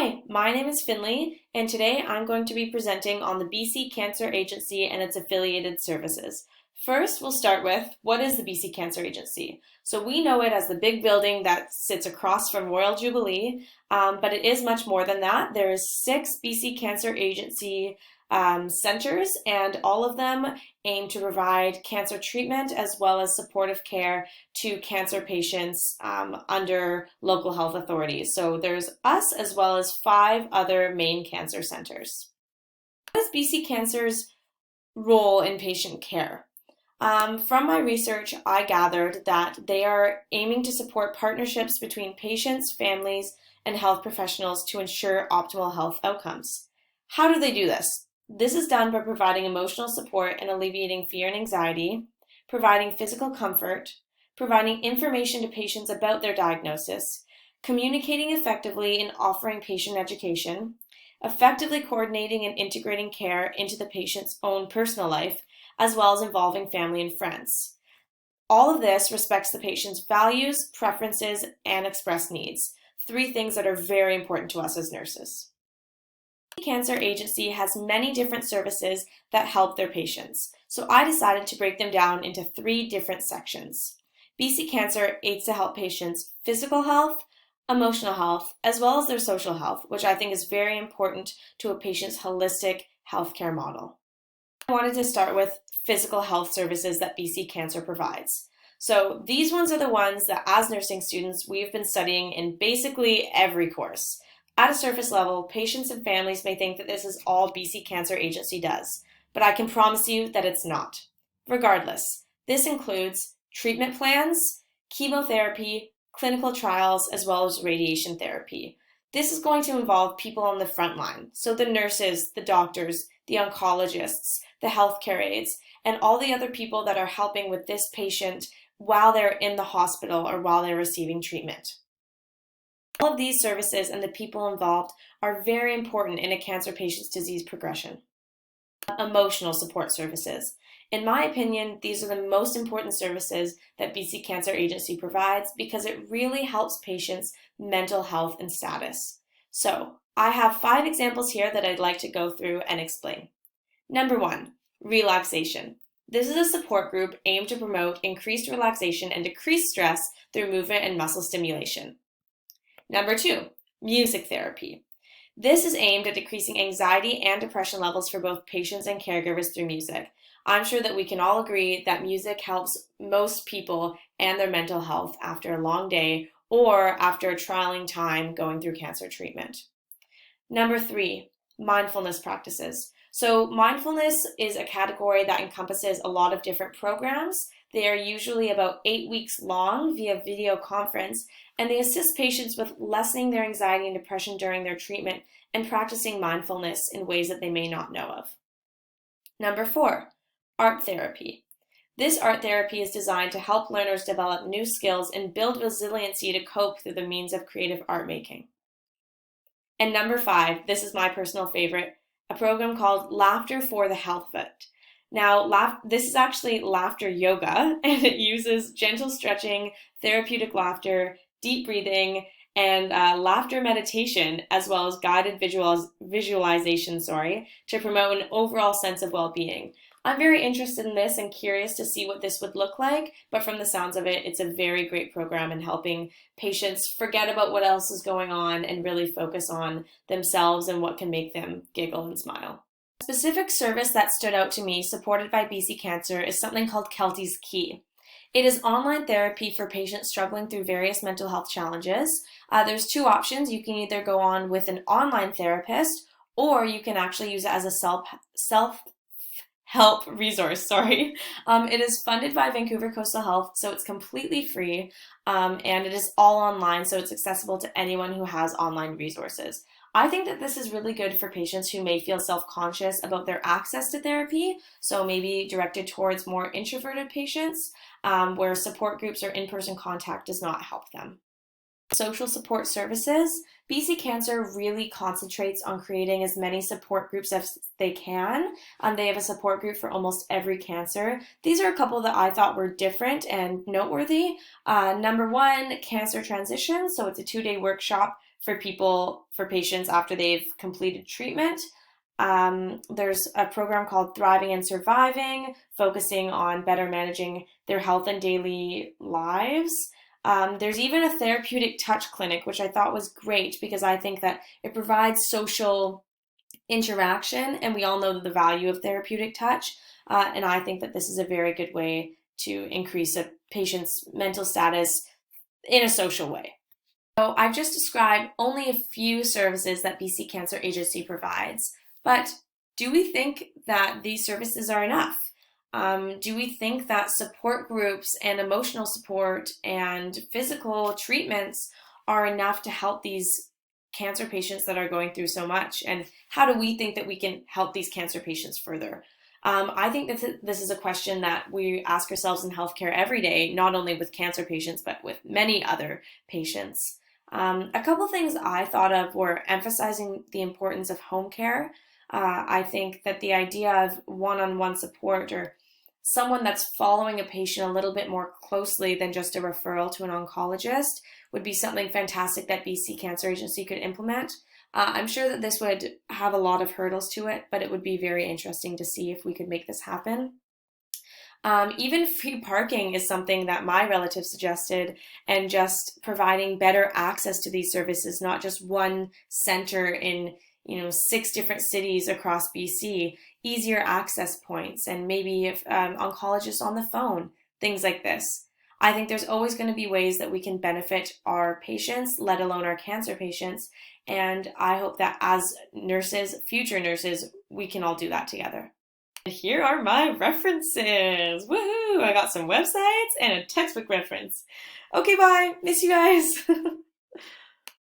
Hi, my name is Finley, and today I'm going to be presenting on the BC Cancer Agency and its affiliated services. First, we'll start with what is the BC Cancer Agency? So we know it as the big building that sits across from Royal Jubilee, but it is much more than that. There's 6 BC Cancer Agency centers, and all of them aim to provide cancer treatment as well as supportive care to cancer patients under local health authorities. So there's us as well as 5 other main cancer centers. What is BC Cancer's role in patient care? From my research, I gathered that they are aiming to support partnerships between patients, families, and health professionals to ensure optimal health outcomes. How do they do this? This is done by providing emotional support and alleviating fear and anxiety, providing physical comfort, providing information to patients about their diagnosis, communicating effectively and offering patient education, effectively coordinating and integrating care into the patient's own personal life, as well as involving family and friends. All of this respects the patient's values, preferences, and expressed needs, 3 things that are very important to us as nurses. The Cancer Agency has many different services that help their patients, so I decided to break them down into 3 different sections. BC Cancer aims to help patients' physical health, emotional health, as well as their social health, which I think is very important to a patient's holistic healthcare model. I wanted to start with physical health services that BC Cancer provides. So these ones are the ones that as nursing students we've been studying in basically every course. At a surface level, patients and families may think that this is all BC Cancer Agency does, but I can promise you that it's not. Regardless, this includes treatment plans, chemotherapy, clinical trials, as well as radiation therapy. This is going to involve people on the front line, so the nurses, the doctors, the oncologists, the healthcare aides, and all the other people that are helping with this patient while they're in the hospital or while they're receiving treatment. All of these services and the people involved are very important in a cancer patient's disease progression. Emotional support services. In my opinion, these are the most important services that BC Cancer Agency provides because it really helps patients' mental health and status. So, I have 5 examples here that I'd like to go through and explain. Number 1, relaxation. This is a support group aimed to promote increased relaxation and decreased stress through movement and muscle stimulation. Number 2, music therapy. This is aimed at decreasing anxiety and depression levels for both patients and caregivers through music. I'm sure that we can all agree that music helps most people and their mental health after a long day or after a trialing time going through cancer treatment. Number 3, mindfulness practices. So mindfulness is a category that encompasses a lot of different programs. They are usually about 8 weeks long via video conference, and they assist patients with lessening their anxiety and depression during their treatment and practicing mindfulness in ways that they may not know of. Number 4, art therapy. This art therapy is designed to help learners develop new skills and build resiliency to cope through the means of creative art making. And number 5, this is my personal favorite, a program called Laughter for the Health of It. Now, this is actually laughter yoga, and it uses gentle stretching, therapeutic laughter, deep breathing, and laughter meditation, as well as guided visualization, to promote an overall sense of well-being. I'm very interested in this and curious to see what this would look like, but from the sounds of it, it's a very great program in helping patients forget about what else is going on and really focus on themselves and what can make them giggle and smile. A specific service that stood out to me, supported by BC Cancer, is something called Kelty's Key. It is online therapy for patients struggling through various mental health challenges. There's 2 options. You can either go on with an online therapist, or you can actually use it as a self-help resource, It is funded by Vancouver Coastal Health, so it's completely free, and it is all online, so it's accessible to anyone who has online resources. I think that this is really good for patients who may feel self-conscious about their access to therapy, so maybe directed towards more introverted patients, where support groups or in-person contact does not help them. Social support services. BC Cancer really concentrates on creating as many support groups as they can. They have a support group for almost every cancer. These are a couple that I thought were different and noteworthy. Number 1, Cancer Transition. So it's a 2-day workshop for patients after they've completed treatment. There's a program called Thriving and Surviving, focusing on better managing their health and daily lives. There's even a therapeutic touch clinic, which I thought was great because I think that it provides social interaction, and we all know the value of therapeutic touch. And I think that this is a very good way to increase a patient's mental status in a social way. So I've just described only a few services that BC Cancer Agency provides, but do we think that these services are enough? Do we think that support groups and emotional support and physical treatments are enough to help these cancer patients that are going through so much? And how do we think that we can help these cancer patients further? I think that this is a question that we ask ourselves in healthcare every day, not only with cancer patients, but with many other patients. A couple things I thought of were emphasizing the importance of home care. I think that the idea of one-on-one support or someone that's following a patient a little bit more closely than just a referral to an oncologist would be something fantastic that BC Cancer Agency could implement. I'm sure that this would have a lot of hurdles to it, but it would be very interesting to see if we could make this happen. Even free parking is something that my relatives suggested, and just providing better access to these services, not just one center in 6 different cities across BC, easier access points, and maybe if oncologists on the phone, things like this. I think there's always going to be ways that we can benefit our patients, let alone our cancer patients, and I hope that as nurses, future nurses, we can all do that together. Here are my references. Woohoo! I got some websites and a textbook reference. Okay, bye. Miss you guys.